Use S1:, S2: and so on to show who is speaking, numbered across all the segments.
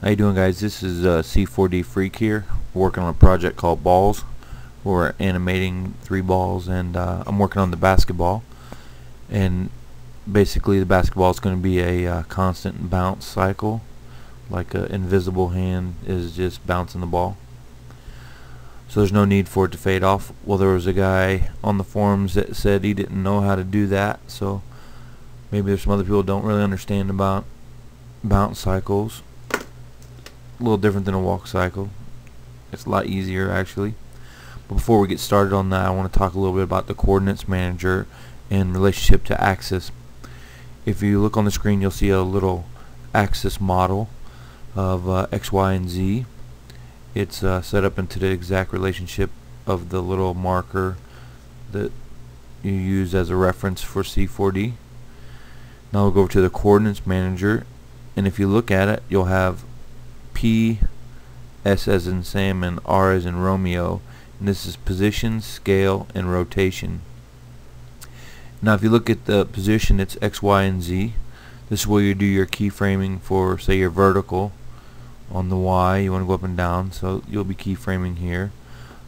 S1: How you doing, guys? This is C4d Freak here. We're working on a project called Balls. We're animating 3 balls, and I'm working on the basketball. And basically the basketball is going to be a constant bounce cycle, like an invisible hand is just bouncing the ball. So there's no need for it to fade off. Well, there was a guy on the forums that said he didn't know how to do that, so maybe there's some other people who don't really understand about bounce cycles. A little different than a walk cycle. It's a lot easier, actually. But before we get started on that, I want to talk a little bit about the coordinates manager in relationship to axis. If you look on the screen, you'll see a little axis model of X, Y, and Z. It's set up into the exact relationship of the little marker that you use as a reference for C4d. Now we'll go over to the coordinates manager, and if you look at it, you'll have P, S as in Sam, and R as in Romeo, and this is position, scale, and rotation. Now if you look at the position, it's X, Y, and Z. This is where you do your keyframing for, say, your vertical. On the Y, you want to go up and down, so you'll be keyframing here.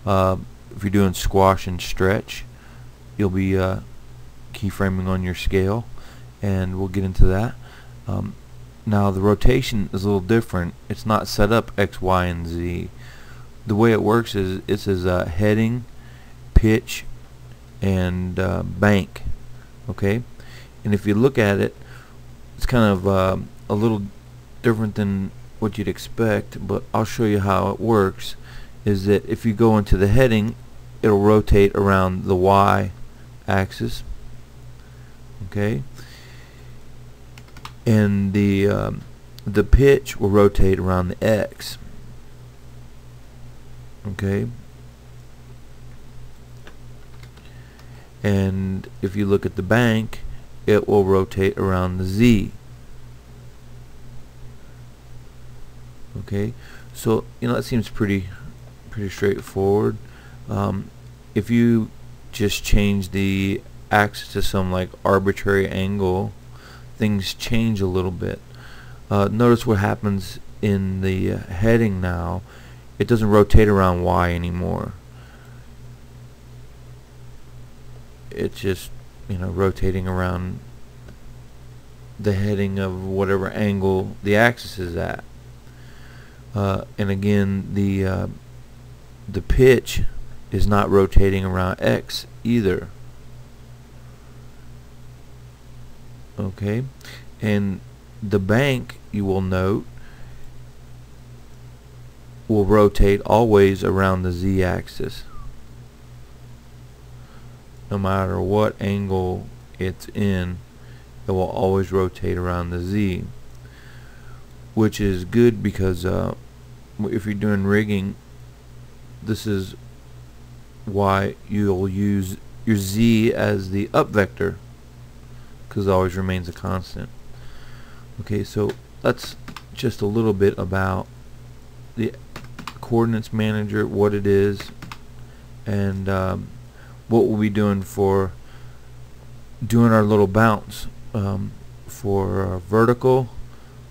S1: If you're doing squash and stretch, you'll be keyframing on your scale, and we'll get into that. Now the rotation is a little different. It's not set up X, Y, and Z. The way it works is it's as heading, pitch, and bank. Okay, and if you look at it, it's kind of a little different than what you'd expect, but I'll show you how it works. Is that if you go into the heading, it'll rotate around the Y axis. Okay, and the pitch will rotate around the X. Okay, and if you look at the bank, it will rotate around the Z. Okay, so that seems pretty straightforward. If you just change the axis to some like arbitrary angle, things change a little bit. Notice what happens in the heading now. It doesn't rotate around Y anymore. It's just rotating around the heading of whatever angle the axis is at. And again, the pitch is not rotating around X either. Okay, and the bank, you will note, will rotate always around the Z axis. No matter what angle it's in, it will always rotate around the Z, which is good because if you're doing rigging, this is why you'll use your Z as the up vector, because it always remains a constant. Okay, so that's just a little bit about the coordinates manager, what it is, and what we'll be doing for doing our little bounce for our vertical,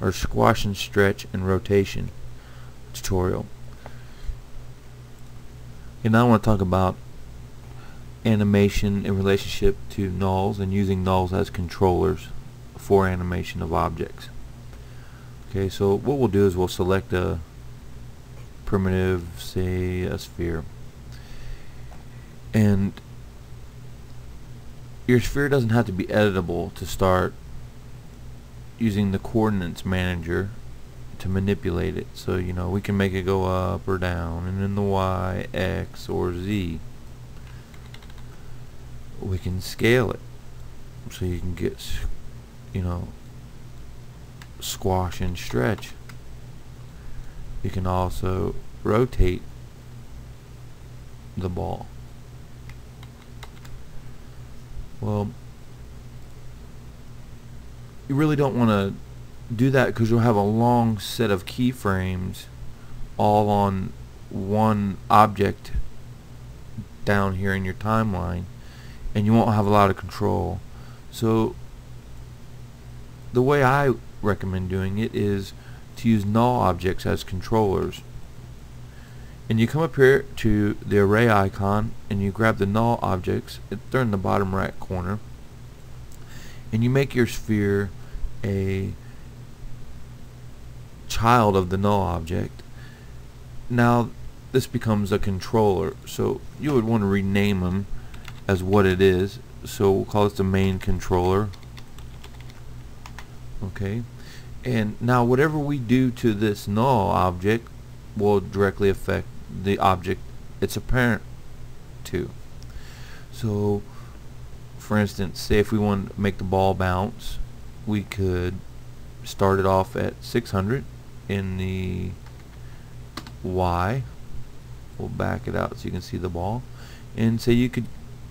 S1: our squash and stretch, and rotation tutorial. And now I want to talk about animation in relationship to nulls and using nulls as controllers for animation of objects. Okay, so what we'll do is we'll select a primitive, say a sphere, and your sphere doesn't have to be editable to start using the coordinates manager to manipulate it. So we can make it go up or down, and in the Y, X, or Z. We can scale it so you can get squash and stretch. You can also rotate the ball. Well, you really don't want to do that because you'll have a long set of keyframes all on one object down here in your timeline, and you won't have a lot of control. So the way I recommend doing it is
S2: to use null objects as controllers. And you come up here to the array icon and you grab the null objects. They're in the bottom right corner, and you make your sphere a child of the null object. Now this becomes a controller, so you would want to rename them as what it is. So we'll call this the main controller. Okay, and now whatever we do to this null object will directly affect the object it's a parent to. So for instance, say if we want to make the ball bounce, we could start it off at 600 in the Y. We'll back it out so you can see the ball, and say you could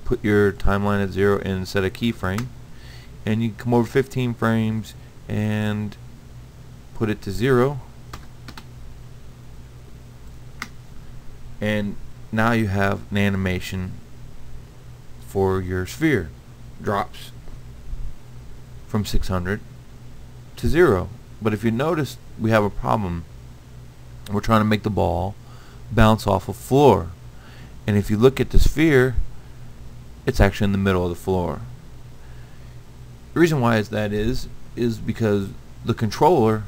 S2: put your timeline at 0 and set a keyframe, and you come over 15 frames and put it to 0, and now you have an animation for your sphere. Drops from 600 to 0. But if you notice, we have a problem. We're trying to make the ball bounce off a floor, and if you look at the sphere, it's actually in the middle of the floor. The reason why that is because the controller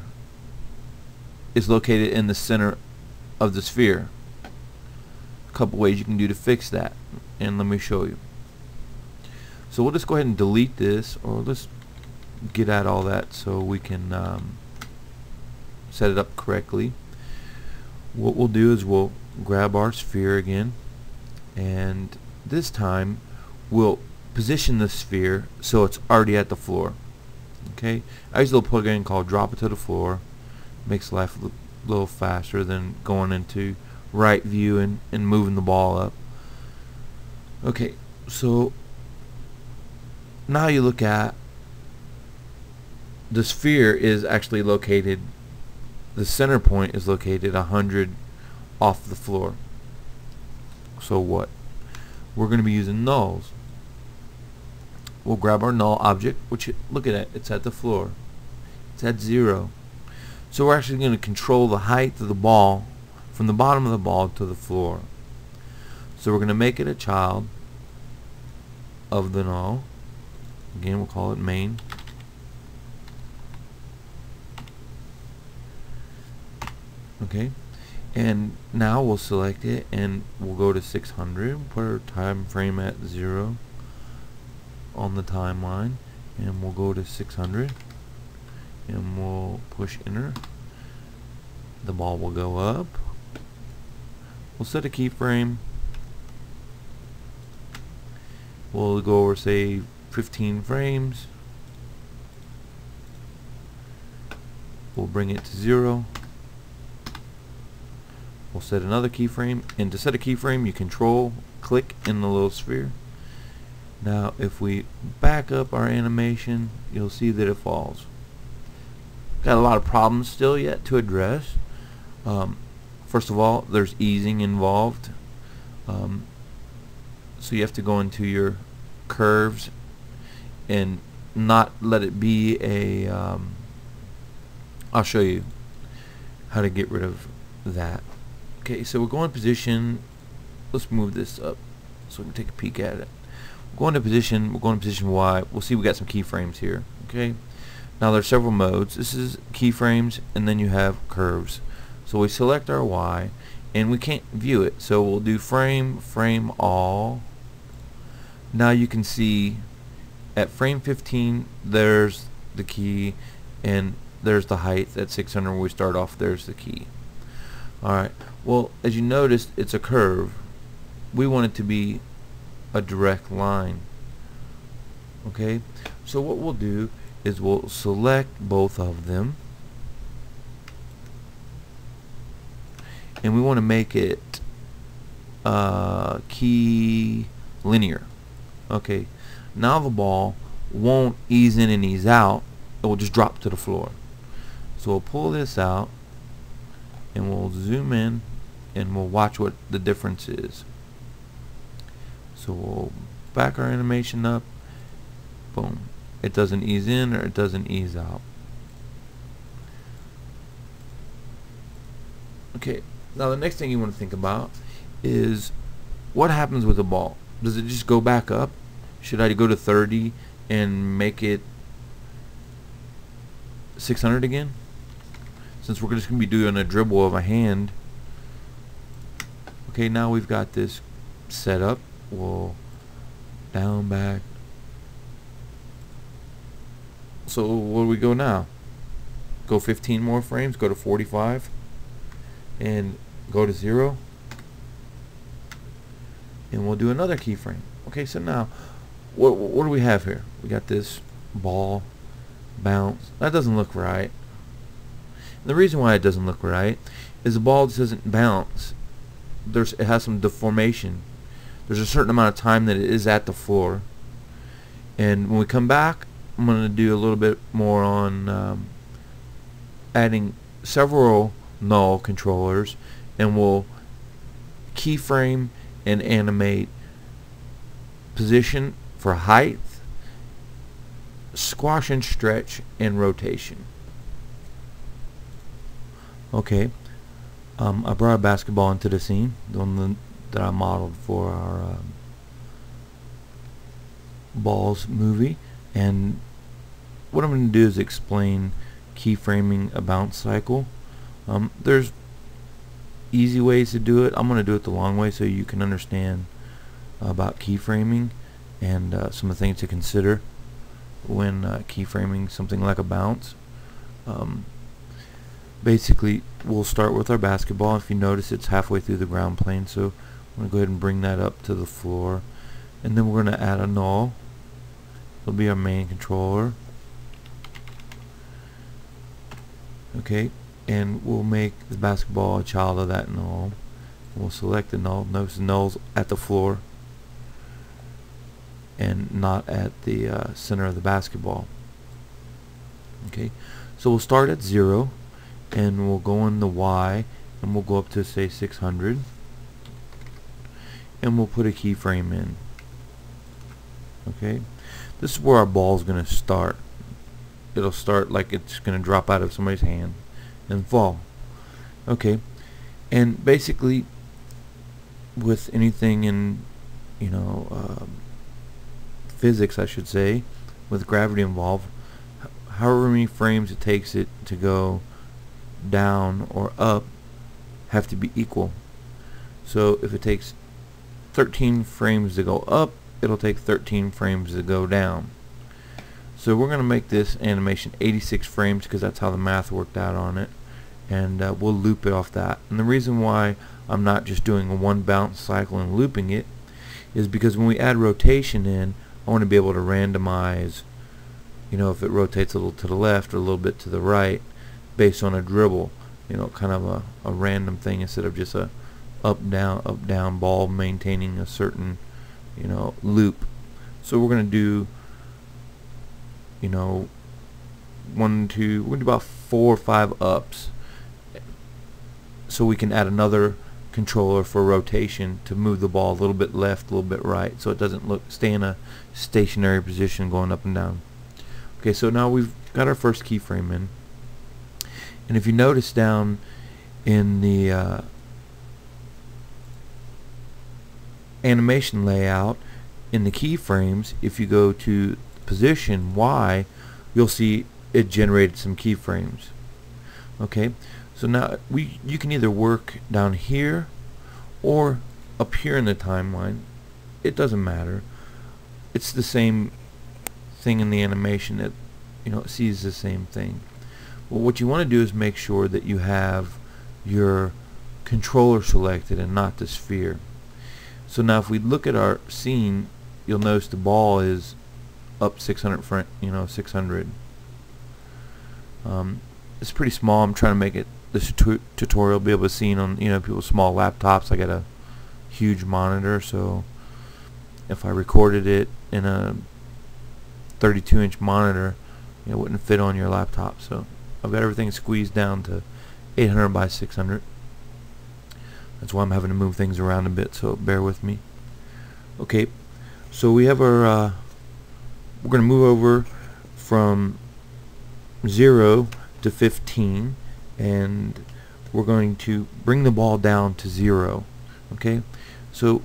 S2: is located in the center of the sphere. A couple ways you can do to fix that, and let me show you. So we'll just go ahead and delete this, or let's get at all that so we can set it up correctly. What we'll do is we'll grab our sphere again, and this time we'll position the sphere so it's already at the floor. Okay, I use a little plugin called Drop It to the Floor. Makes life a little faster than going into right view and moving the ball up. Okay, so now you look at the sphere is actually located, the center point is located 100 off the floor. So what? We're going to be using nulls. We'll grab our null object, which, look at it, it's at the floor. It's at 0. So we're actually going to control the height of the ball from the bottom of the ball to the floor. So we're going to make it a child of the null. Again, we'll call it main. Okay, and now we'll select it and we'll go to 600, put our time frame at 0 on the timeline, and we'll go to 600 and we'll push enter. The ball will go up. We'll set a keyframe. We'll go over, say, 15 frames. We'll bring it to 0. We'll set another keyframe, and to set a keyframe you control click in the little sphere. Now if we back up our animation, you'll see that it falls. Got a lot of problems still yet to address. First of all, there's easing involved, so you have to go into your curves and not let it be a I'll show you how to get rid of that. Okay, so we're going to position. Let's move this up so we can take a peek at it. We're going to position Y. We'll see we got some keyframes here. Okay, now there's several modes. This is keyframes, and then you have curves. So we select our Y, and we can't view it, so we'll do frame all. Now you can see at frame 15 there's the key, and there's the height at 600 where we start off. There's the key. Alright, well, as you noticed, it's a curve. We want it to be a direct line. Okay, so what we'll do is we'll select both of them, and we want to make it key linear. Okay, now the ball won't ease in and ease out, it will just drop to the floor. So we'll pull this out and we'll zoom in and we'll watch what the difference is. So we'll back our animation up. Boom. It doesn't ease in or it doesn't ease out. Okay, now the next thing you want to think about is what happens with the ball. Does it just go back up? Should I go to 30 and make it 600 again? Since we're just going to be doing a dribble of a hand. Okay, now we've got this set up. We'll down, back. So where do we go now? Go 15 more frames, go to 45, and go to 0. And we'll do another keyframe. Okay, so now, what do we have here? We got this ball, bounce. That doesn't look right. And the reason why it doesn't look right is the ball just doesn't bounce. It has some deformation. There's a certain amount of time that it is at the floor. And when we come back, I'm going to do a little bit more on adding several null controllers, and we'll keyframe and animate position for height, squash and stretch, and rotation. Okay, I brought a basketball into the scene, the one that I modeled for our Balls movie, and what I'm going to do is explain keyframing a bounce cycle. There's easy ways to do it. I'm going to do it the long way so you can understand about keyframing and some of the things to consider when keyframing something like a bounce. Basically, we'll start with our basketball. If you notice, it's halfway through the ground plane, so I'm going to go ahead and bring that up to the floor, and then we're going to add a null. It'll be our main controller. Okay, and we'll make the basketball a child of that null. We'll select the null. Notice the null's at the floor and not at the center of the basketball. Okay, so we'll start at 0, and we'll go in the Y, and we'll go up to, say, 600, and we'll put a keyframe in. Okay, this is where our ball is going to start. It'll start like it's going to drop out of somebody's hand and fall. Okay, and basically with anything in physics, I should say, with gravity involved, however many frames it takes it to go down or up have to be equal. So if it takes 13 frames to go up, it'll take 13 frames to go down. So we're going to make this animation 86 frames because that's how the math worked out on it, and we'll loop it off that. And the reason why I'm not just doing a one bounce cycle and looping it is because when we add rotation in, I want to be able to randomize, if it rotates a little to the left or a little bit to the right based on a dribble, kind of a random thing instead of just a up down ball maintaining a certain loop. So we're going to do we're going to do about 4 or 5 ups, so we can add another controller for rotation to move the ball a little bit left, a little bit right, so it doesn't stay in a stationary position going up and down. Okay, so now we've got our first keyframe in, and if you notice down in the animation layout in the keyframes, if you go to position Y, you'll see it generated some keyframes. Okay, so now you can either work down here or up here in the timeline. It doesn't matter. It's the same thing in the animation. It it sees the same thing. Well, what you want to do is make sure that you have your controller selected and not the sphere. So now if we look at our scene, you'll notice the ball is up 600 600. It's pretty small. I'm trying to make it this tutorial be able to see on people's small laptops. I got a huge monitor, so if I recorded it in a 32-inch monitor, it wouldn't fit on your laptop. So I've got everything squeezed down to 800 by 600. That's why I'm having to move things around a bit, so bear with me. Okay, so we have our we're going to move over from 0 to 15, and we're going to bring the ball down to 0. Okay, so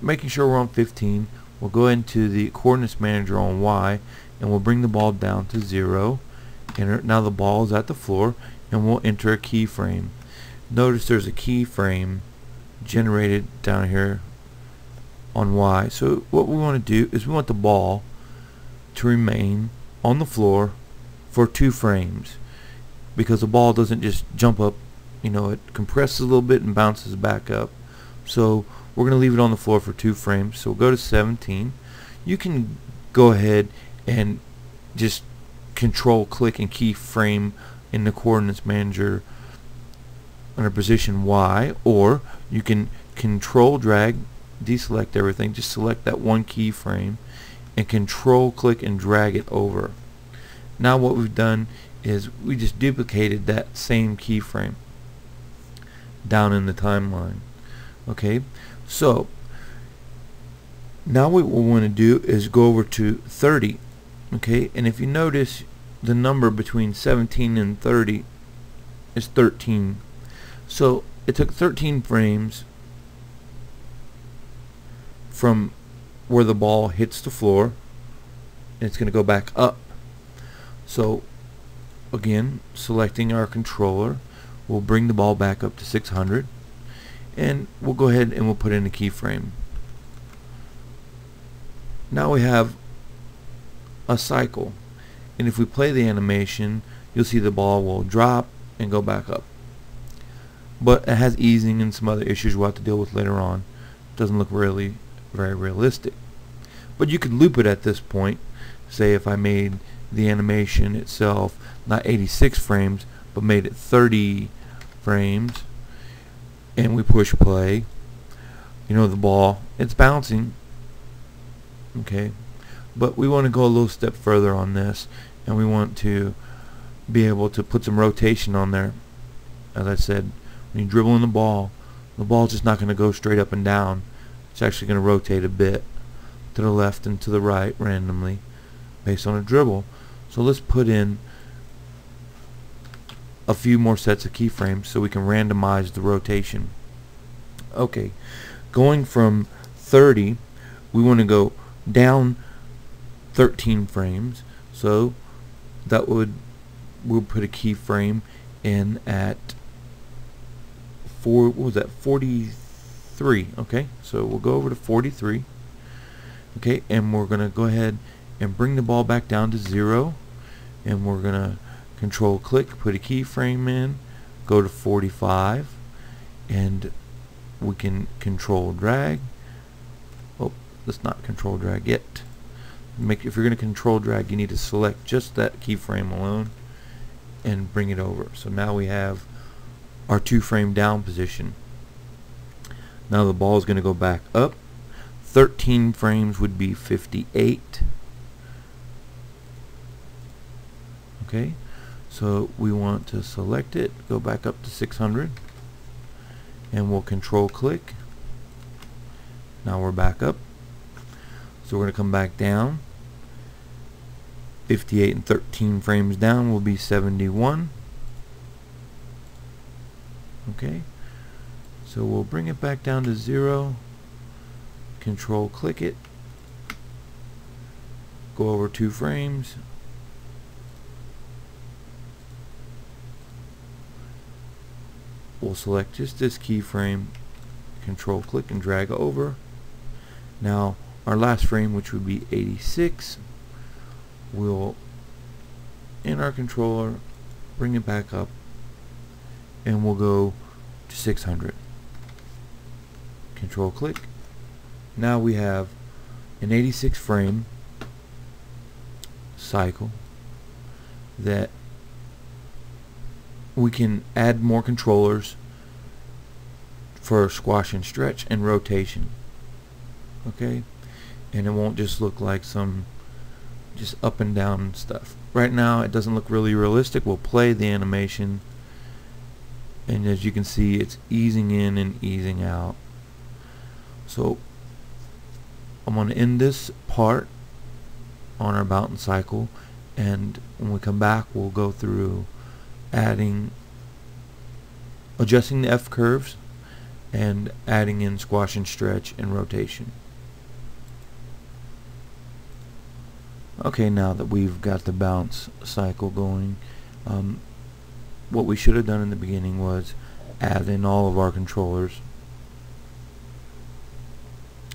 S2: making sure we're on 15, we'll go into the coordinates manager on Y, and we'll bring the ball down to 0. Now the ball is at the floor, and we'll enter a keyframe. Notice there's a keyframe generated down here on Y. So what we want to do is we want the ball to remain on the floor for 2 frames, because the ball doesn't just jump up, it compresses a little bit and bounces back up. So we're going to leave it on the floor for 2 frames. So we'll go to 17. You can go ahead and just control click and keyframe in the coordinates manager under position Y, or you can control drag, deselect everything, just select that one keyframe and control click and drag it over. Now what we've done is we just duplicated that same keyframe down in the timeline. Okay, so now what we want to do is go over to 30. Okay, and if you notice, the number between 17 and 30 is 13. So it took 13 frames from where the ball hits the floor, and it's going to go back up. So again, selecting our controller, we'll bring the ball back up to 600, and we'll go ahead and we'll put in a keyframe. Now we have a cycle, and if we play the animation, you'll see the ball will drop and go back up. But it has easing and some other issues we'll have to deal with later on. It doesn't look really very realistic. But you could loop it at this point. Say if I made the animation itself not 86 frames, but made it 30 frames, and we push play, the ball, it's bouncing. Okay, but we want to go a little step further on this, and we want to be able to put some rotation on there. As I said, when you dribble in the ball's just not going to go straight up and down. It's actually going to rotate a bit to the left and to the right randomly based on a dribble. So let's put in a few more sets of keyframes so we can randomize the rotation. Okay, going from 30, we want to go down 13 frames. So that we'll put a keyframe in at 43. Okay, so we'll go over to 43. Okay, and we're going to go ahead and bring the ball back down to 0, and we're going to control click, put a keyframe in, go to 45, and we can control drag. Oh, let's not control drag yet. If you're going to control drag, you need to select just that keyframe alone and bring it over. So now we have our 2 frame down position. Now the ball is going to go back up. 13 frames would be 58. Okay, so we want to select it, go back up to 600, and we'll control click. Now we're back up. So we're going to come back down. 58 and 13 frames down will be 71. Okay, so we'll bring it back down to 0, control click it, go over 2 frames, we'll select just this keyframe, control click and drag over. Now our last frame, which would be 86, we'll in our controller bring it back up, and we'll go to 600. Control click. Now we have an 86 frame cycle that we can add more controllers for squash and stretch and rotation. Okay, and it won't just look like some just up and down stuff. Right now it doesn't look really realistic. We'll play the animation, and as you can see, it's easing in and easing out. So I'm going to end this part on our mountain cycle, and when we come back we'll go through adding adjusting the F curves and adding in squash and stretch and rotation. Okay, now that we've got the bounce cycle going, what we should have done in the beginning was add in all of our controllers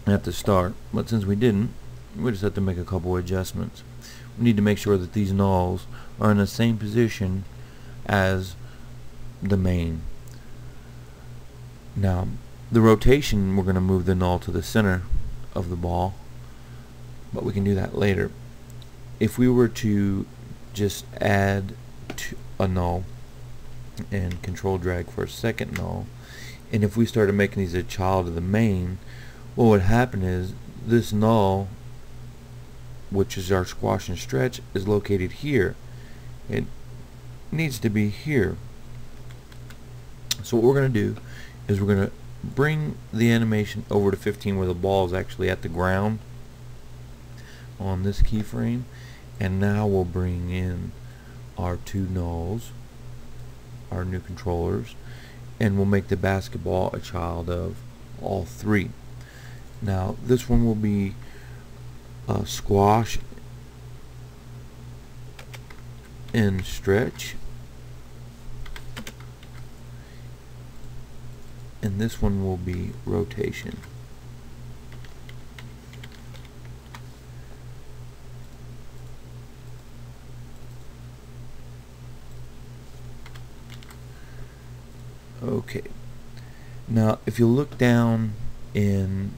S2: at the start, but since we didn't, we just have to make a couple adjustments. We need to make sure that these nulls are in the same position as the main. Now, the rotation, we're going to move the null to the center of the ball, but we can do that later. If we were to just add a null and control drag for a second null, and if we started making these a child of the main, what would happen is this null, which is our squash and stretch, is located here. It needs to be here. So what we're going to do is we're going to bring the animation over to 15 where the ball is actually at the ground on this keyframe, and now we'll bring in our two nulls, our new controllers, and we'll make the basketball a child of all three. Now this one will be squash and stretch, and this one will be rotation. Okay, now if you look down in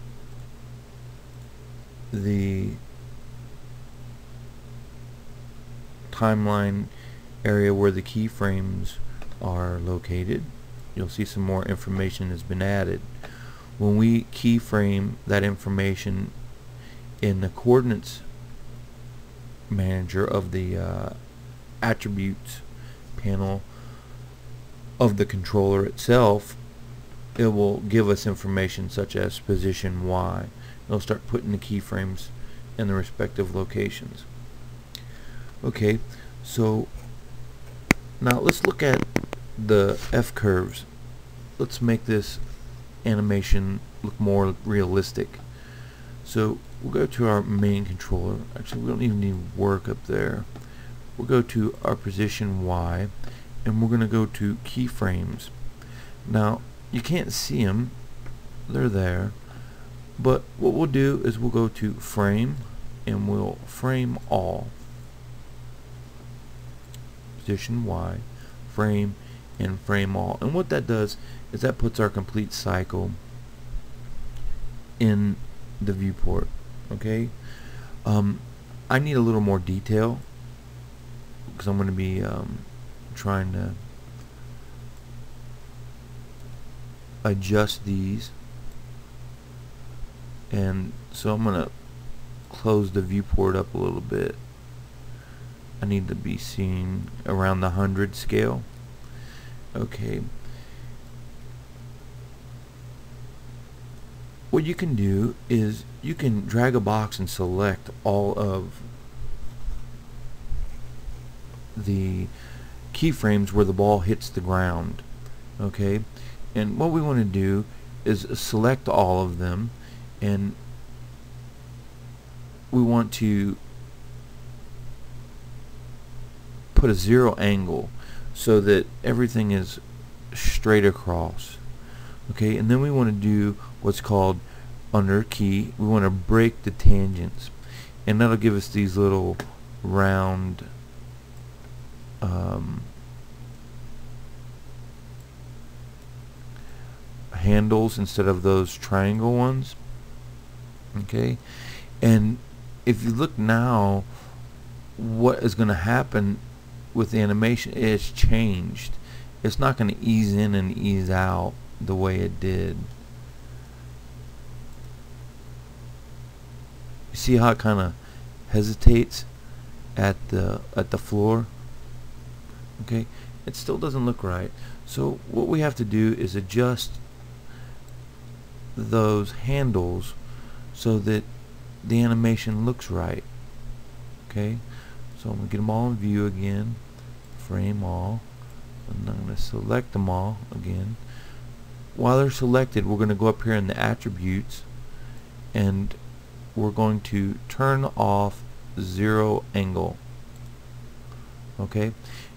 S2: the timeline area where the keyframes are located, you'll see some more information has been added. When we keyframe that information in the coordinates manager of the attributes panel of the controller itself, it will give us information such as position Y. It'll start putting the keyframes in the respective locations. Okay, so now let's look at the F curves. Let's make this animation look more realistic. So we'll go to our main controller. Actually, we don't even need work up there. We'll go to our position Y, and we're going to go to keyframes. Now you can't see them, they're there, but what we'll do is we'll go to frame and we'll frame all. Position Y, frame, and frame all. And what that does is that puts our complete cycle in the viewport. Okay, I need a little more detail because I'm going to be trying to adjust these, and so I'm going to close the viewport up a little bit. I need to be seen around the 100 scale. Okay, what you can do is you can drag a box and select all of the keyframes where the ball hits the ground. Okay, and what we want to do is select all of them, and we want to put a 0 angle so that everything is straight across. Okay, and then we want to do what's called under key, we want to break the tangents, and that'll give us these little round handles instead of those triangle ones. Okay, and if you look now, what is going to happen with the animation is changed. It's not going to ease in and ease out the way it did. You see how it kind of hesitates at the floor? Okay, it still doesn't look right. So what we have to do is adjust those handles so that the animation looks right. Okay, so I'm going to get them all in view again, frame all, And I'm going to select them all again. While they're selected, we're going to go up here in the attributes and we're going to turn off zero angle. Okay,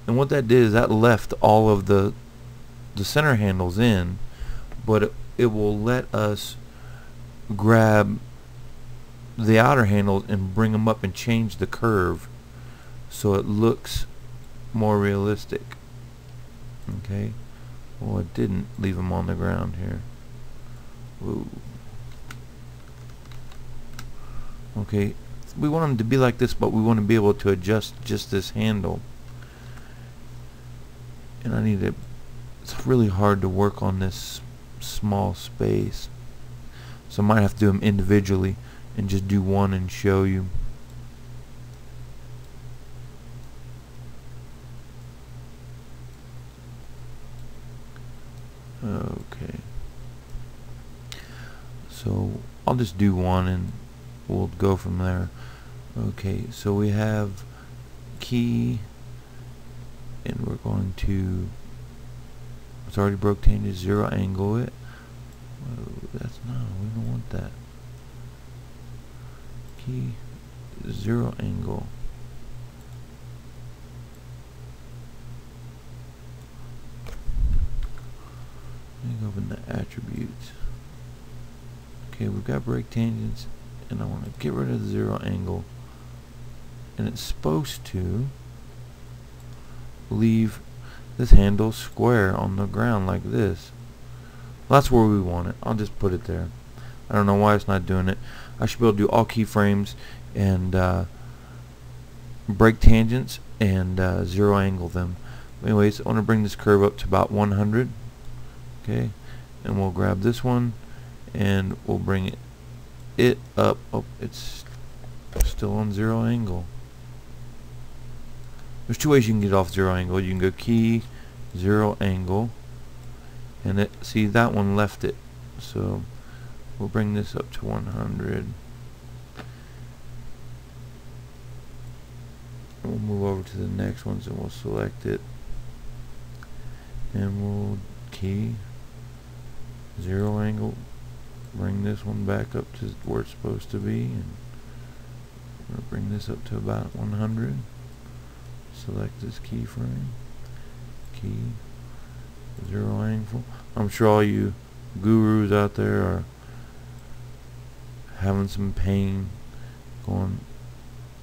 S2: and what that did is that left all of the center handles in, but it will let us grab the outer handles and bring them up and change the curve so it looks more realistic. Okay, well, it didn't leave them on the ground here. Whoa. Okay, we want them to be like this, but we want to be able to adjust just this handle. And it's really hard to work on this small space, so I might have to do them individually and just do one and show you. Okay, so I'll just do one and we'll go from there. Okay, so we have key, and we're going to, it's already broke tangent, zero angle it. Whoa, that's no, we don't want that. Key, zero angle. Let me go open the attributes. Okay, we've got break tangents, and I want to get rid of the zero angle, and it's supposed to leave this handle square on the ground like this. Well, that's where we want it. I'll just put it there. I don't know why it's not doing it. I should be able to do all keyframes and break tangents and zero angle them. Anyways, I want to bring this curve up to about 100. Okay, and we'll grab this one and we'll bring it up. Oh, it's still on zero angle. There's two ways you can get off zero angle. You can go key, zero angle, and see, that one left it. So we'll bring this up to 100. We'll move over to the next ones and we'll select it, and we'll key, zero angle, bring this one back up to where it's supposed to be, and we'll bring this up to about 100. Select this keyframe, key, zero angle. I'm sure all you gurus out there are having some pain going,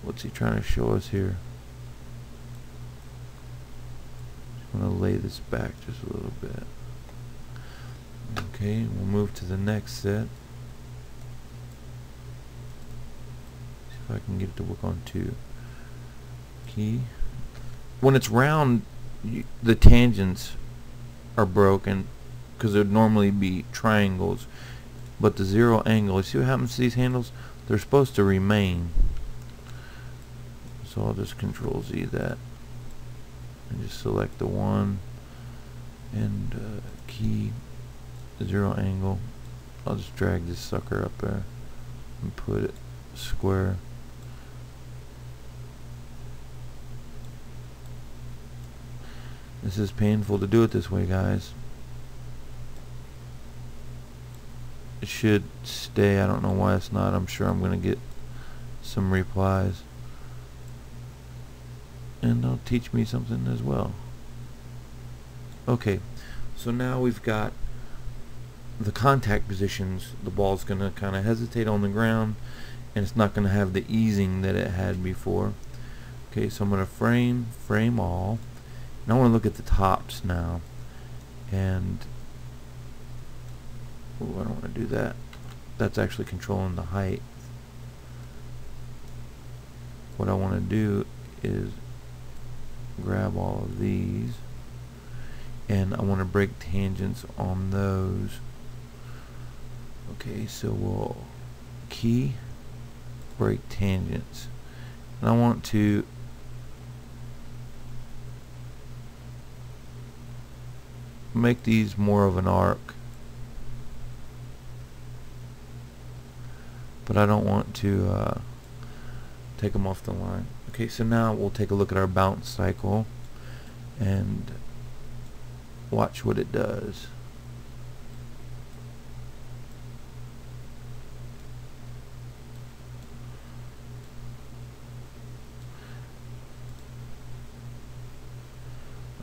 S2: what's he trying to show us here? I'm going to lay this back just a little bit. Okay, we'll move to the next set. See if I can get it to work on two. Key. When it's round, the tangents are broken because there'd normally be triangles, but the zero angle, you see what happens to these handles? They're supposed to remain. So I'll just Control Z that and just select the one and key, zero angle. I'll just drag this sucker up there and put it square. This is painful to do it this way, guys. It should stay. I don't know why it's not. I'm sure I'm going to get some replies, and they'll teach me something as well. Okay, so now we've got the contact positions. The ball's going to kind of hesitate on the ground, and it's not going to have the easing that it had before. Okay, so I'm going to frame all. And I want to look at the tops now, and I don't want to do that. That's actually controlling the height. What I want to do is grab all of these, and I want to break tangents on those. Okay, so we'll key, break tangents, and I want to make these more of an arc, but I don't want to take them off the line. Okay, so now we'll take a look at our bounce cycle, and watch what it does.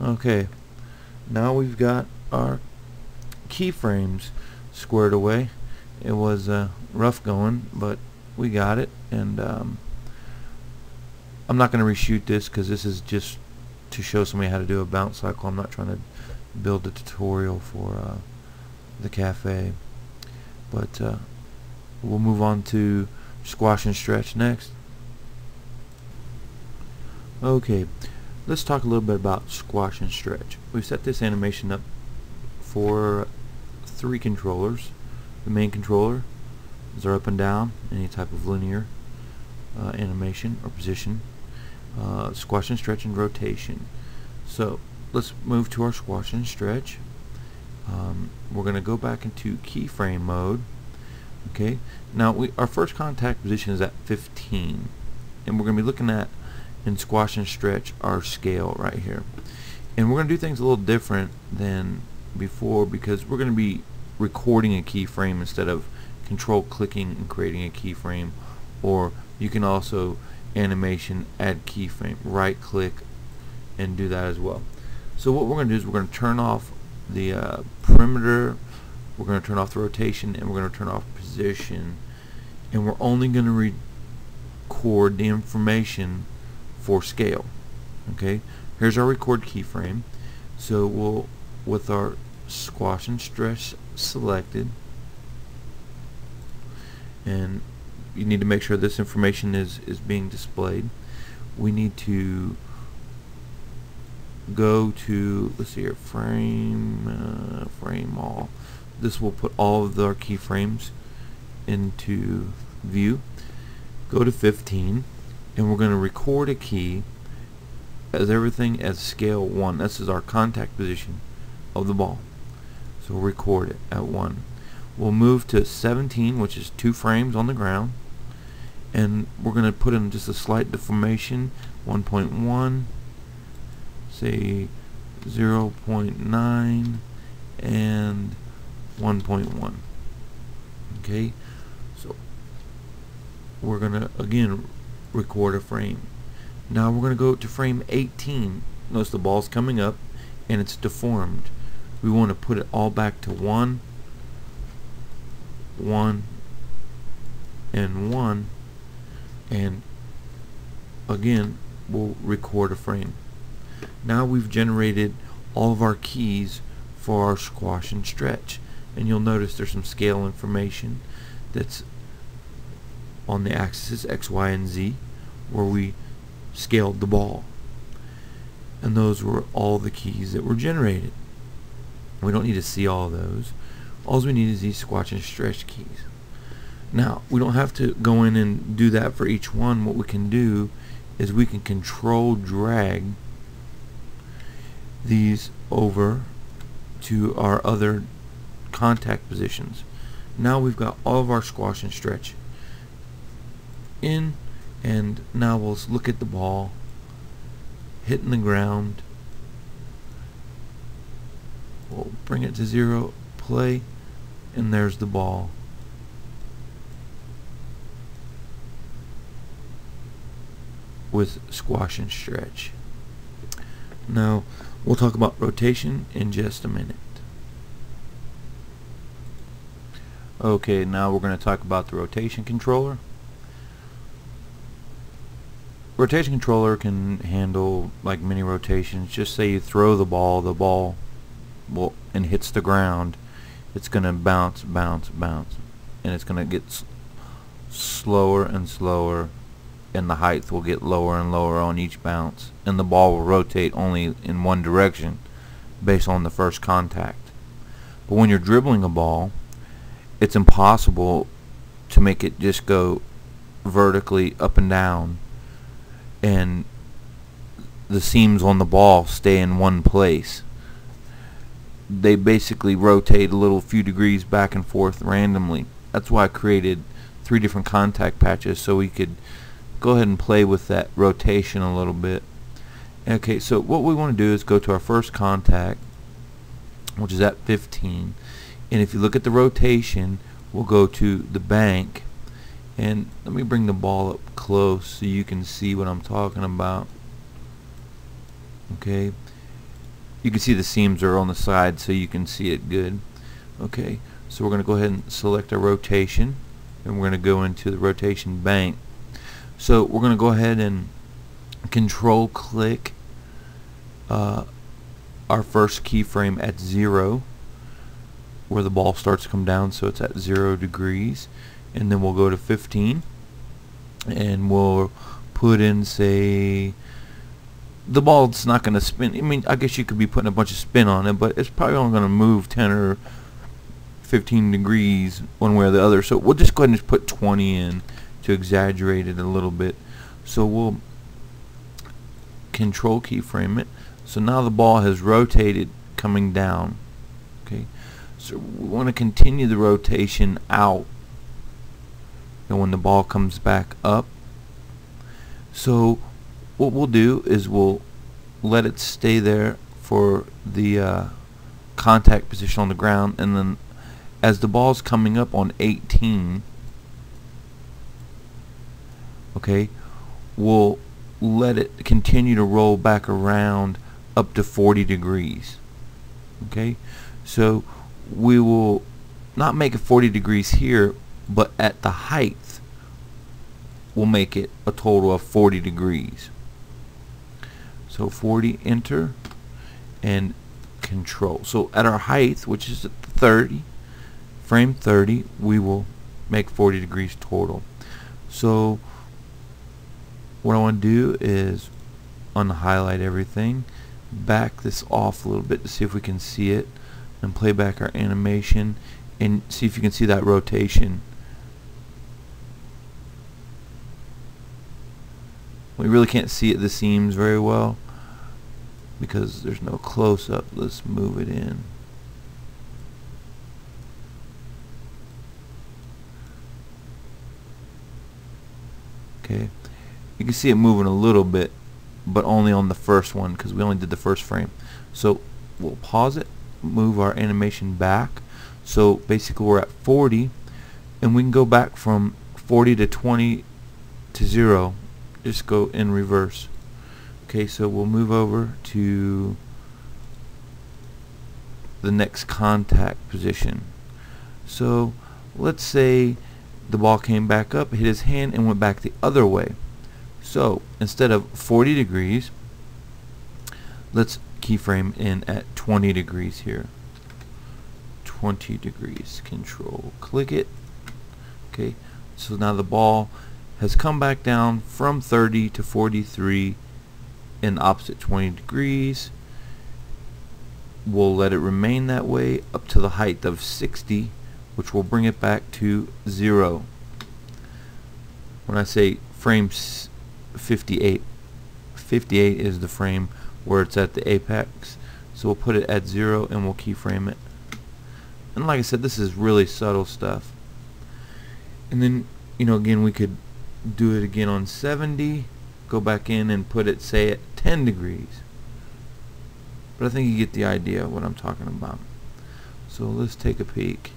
S2: Okay, now we've got our keyframes squared away. It was rough going, but we got it, and I'm not going to reshoot this because this is just to show somebody how to do a bounce cycle. I'm not trying to build a tutorial for the cafe, but we'll move on to squash and stretch next. Okay, let's talk a little bit about squash and stretch. We've set this animation up for 3 controllers. The main controller is our up and down, any type of linear animation or position, squash and stretch and rotation. So let's move to our squash and stretch. We're going to go back into keyframe mode. Okay, now our first contact position is at 15, and we're going to be looking at, in squash and stretch, our scale right here. And we're going to do things a little different than before because we're going to be recording a keyframe instead of control clicking and creating a keyframe. Or you can also animation add keyframe, right click and do that as well. So what we're going to do is we're going to turn off the perimeter, we're going to turn off the rotation, and we're going to turn off position, and we're only going to record the information for scale. Okay, here's our record keyframe. So we'll, with our squash and stretch selected, and you need to make sure this information is being displayed. We need to go to, let's see here, frame all. This will put all of our keyframes into view. Go to 15, and we're going to record a key as everything as scale 1. This is our contact position of the ball. So we'll record it at 1. We'll move to 17, which is 2 frames on the ground, and we're going to put in just a slight deformation, 1.1, say 0.9, and 1.1. Okay, so we're going to again record a frame. Now we're going to go to frame 18. Notice the ball's coming up and it's deformed. We want to put it all back to 1, 1, and 1, and again we'll record a frame. Now we've generated all of our keys for our squash and stretch, and you'll notice there's some scale information that's on the axis X, Y, and Z where we scaled the ball, and those were all the keys that were generated. We don't need to see all of those. All we need is these squash and stretch keys. Now we don't have to go in and do that for each one. What we can do is we can control drag these over to our other contact positions. Now we've got all of our squash and stretch in, and now we'll look at the ball hitting the ground. We'll bring it to 0, play, and there's the ball. With squash and stretch. Now we'll talk about rotation in just a minute. Okay, now we're going to talk about the rotation controller. Rotation controller can handle like many rotations. Just say you throw the ball will and hits the ground, it's going to bounce, bounce, bounce, and it's going to get slower and slower, and the height will get lower and lower on each bounce, and the ball will rotate only in one direction based on the first contact. But when you're dribbling a ball, it's impossible to make it just go vertically up and down and the seams on the ball stay in one place. They basically rotate a little few degrees back and forth randomly. That's why I created 3 different contact patches, so we could go ahead and play with that rotation a little bit. Okay, so what we want to do is go to our first contact,
S1: which is at 15. And if you look at the rotation, we'll go to the bank, and let me bring the ball up close so you can see what I'm talking about. Okay, you can see the seams are on the side so you can see it good. Okay, so we're going to go ahead and select our rotation, and we're going to go into the rotation bank. So we're going to go ahead and control click our first keyframe at 0, where the ball starts to come down, so it's at 0 degrees, and then we'll go to 15, and we'll put in, say, the ball's not going to spin. I mean, I guess you could be putting a bunch of spin on it, but it's probably only going to move 10 or 15 degrees one way or the other. So we'll just go ahead and just put 20 in to exaggerate it a little bit. So we'll control keyframe it. So now the ball has rotated coming down. Okay, so we want to continue the rotation out, and when the ball comes back up, so what we'll do is we'll let it stay there for the contact position on the ground, and then as the ball's coming up on 18, okay, we'll let it continue to roll back around up to 40 degrees. Okay, so we will not make it 40 degrees here, but at the height we'll make it a total of 40 degrees. So 40, enter, and control. So at our height, which is at 30, frame 30, we will make 40 degrees total. So what I want to do is unhighlight everything, back this off a little bit to see if we can see it, and play back our animation and see if you can see that rotation. We really can't see it, the seams, very well because there's no close-up. Let's move it in. Okay, you can see it moving a little bit, but only on the first one because we only did the first frame. So we'll pause it, move our animation back. So basically we're at 40, and we can go back from 40 to 20 to 0. Just go in reverse. Okay, so we'll move over to the next contact position. So let's say the ball came back up, hit his hand, and went back the other way. So instead of 40 degrees, let's keyframe in at 20 degrees here. 20 degrees. Control click it. Okay, so now the ball has come back down from 30 to 43 in opposite 20 degrees. We'll let it remain that way up to the height of 60, which will bring it back to 0. When I say frame 58, 58 is the frame where it's at the apex. So we'll put it at 0 and we'll keyframe it. And like I said, this is really subtle stuff. And then, you know, again, we could do it again on 70, go back in and put it, say, at 10 degrees. But I think you get the idea of what I'm talking about. So let's take a peek.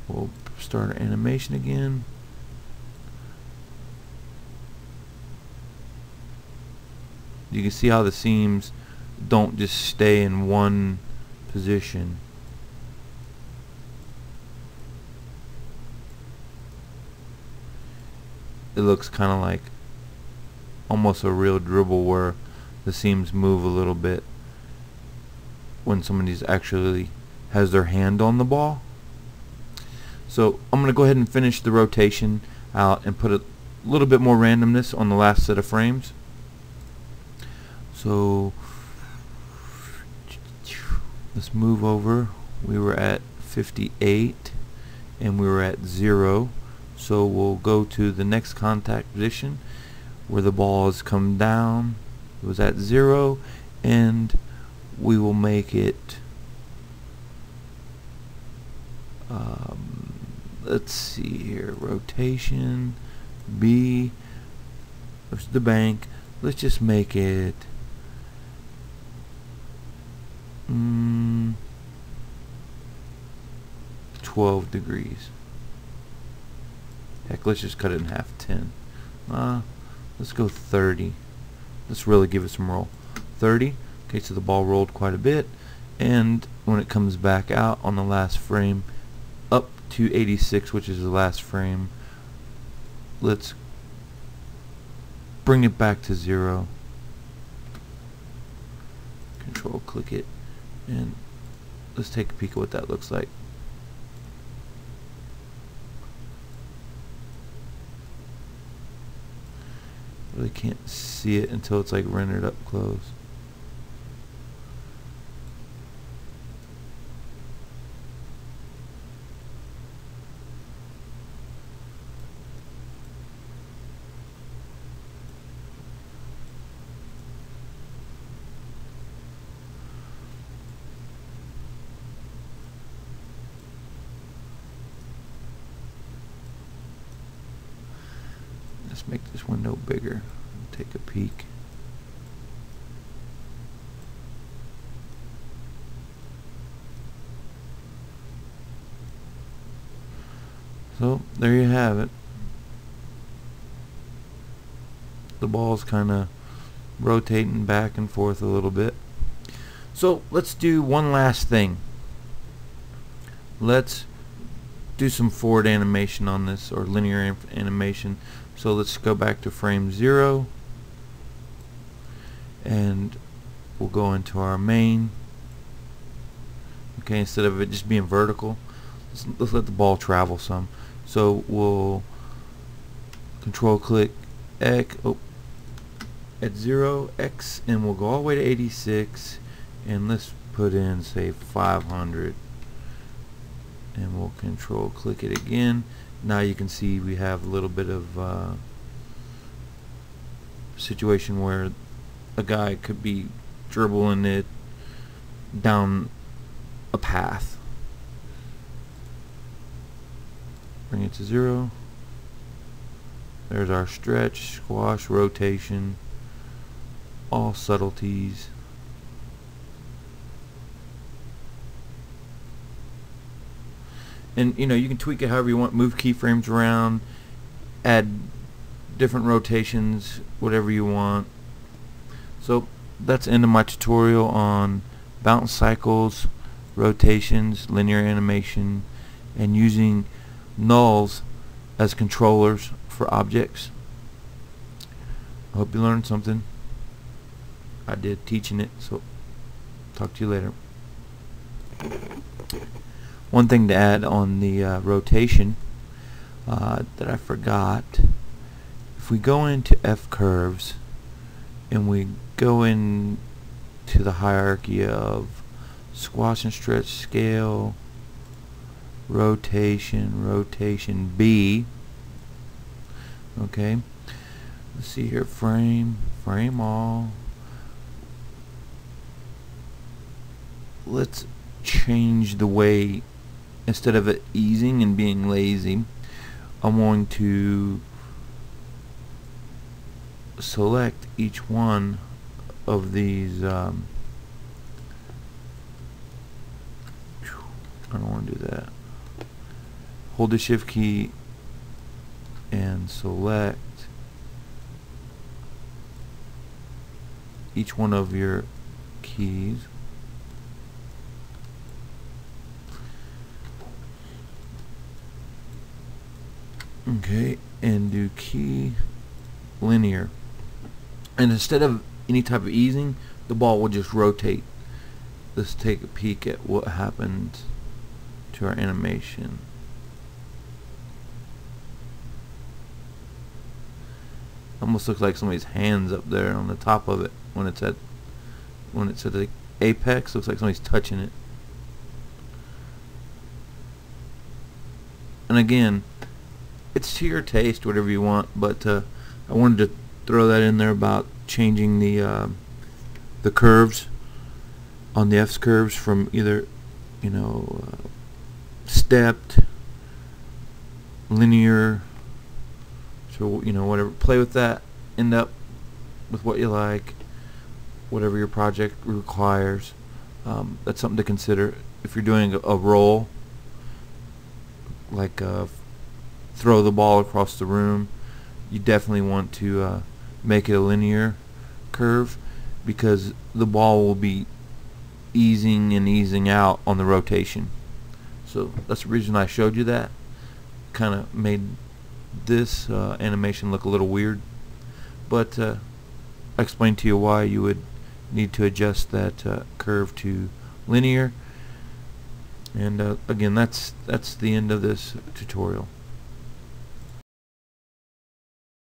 S1: We'll start our animation again. You can see how the seams don't just stay in one position. It looks kind of like almost a real dribble where the seams move a little bit when somebody's actually has their hand on the ball. So I'm going to go ahead and finish the rotation out and put a little bit more randomness on the last set of frames. So let's move over. We were at 58 and we were at 0. So we'll go to the next contact position where the ball has come down. It was at 0, and we will make it, let's see here, rotation B, there's the bank. Let's just make it
S2: 12 degrees. Heck, let's just cut it in half, 10. Let's go 30. Let's really give it some roll. 30. Okay, so the ball rolled quite a bit, and when it comes back out on the last frame, up to 86, which is the last frame, let's bring it back to 0. Control click it, and let's take a peek at what that looks like. Really can't see it until it's like rendered up close. Let's make this window bigger. Take a peek. So there you have it. The ball's kind of rotating back and forth a little bit. So let's do one last thing. Let's do some forward animation on this, or linear animation. So let's go back to frame 0, and we'll go into our main. Okay, instead of it just being vertical, let's let the ball travel some. So we'll control click X at 0 X, and we'll go all the way to 86, and let's put in, say, 500, and we'll control click it again. Now you can see we have a little bit of situation where a guy could be dribbling it down a path. Bring it to 0. There's our stretch, squash, rotation, all subtleties. And you know, you can tweak it however you want, move keyframes around, add different rotations, whatever you want. So that's the end of my tutorial on bounce cycles, rotations, linear animation, and using nulls as controllers for objects. I hope you learned something. I did, teaching it, so talk to you later. One thing to add on the rotation that I forgot, if we go into F curves and we go into the hierarchy of squash and stretch scale, rotation B, okay, let's see here, frame all, let's change the way, instead of it easing and being lazy, I'm going to select each one of these. I don't want to do that. Hold the shift key and select each one of your keys. Okay, and do key linear, and instead of any type of easing, the ball will just rotate. Let's take a peek at what happened to our animation. Almost looks like somebody's hands up there on the top of it when it's at the apex. Looks like somebody's touching it. And again, it's to your taste, whatever you want, but I wanted to throw that in there about changing the curves on the F curves from either, you know, stepped, linear, so, you know, whatever, play with that, end up with what you like, whatever your project requires. That's something to consider if you're doing a roll. like throw the ball across the room, you definitely want to make it a linear curve, because the ball will be easing and easing out on the rotation. So that's the reason I showed you that. Kind of made this animation look a little weird, but I explained to you why you would need to adjust that curve to linear. And again, that's the end of this tutorial.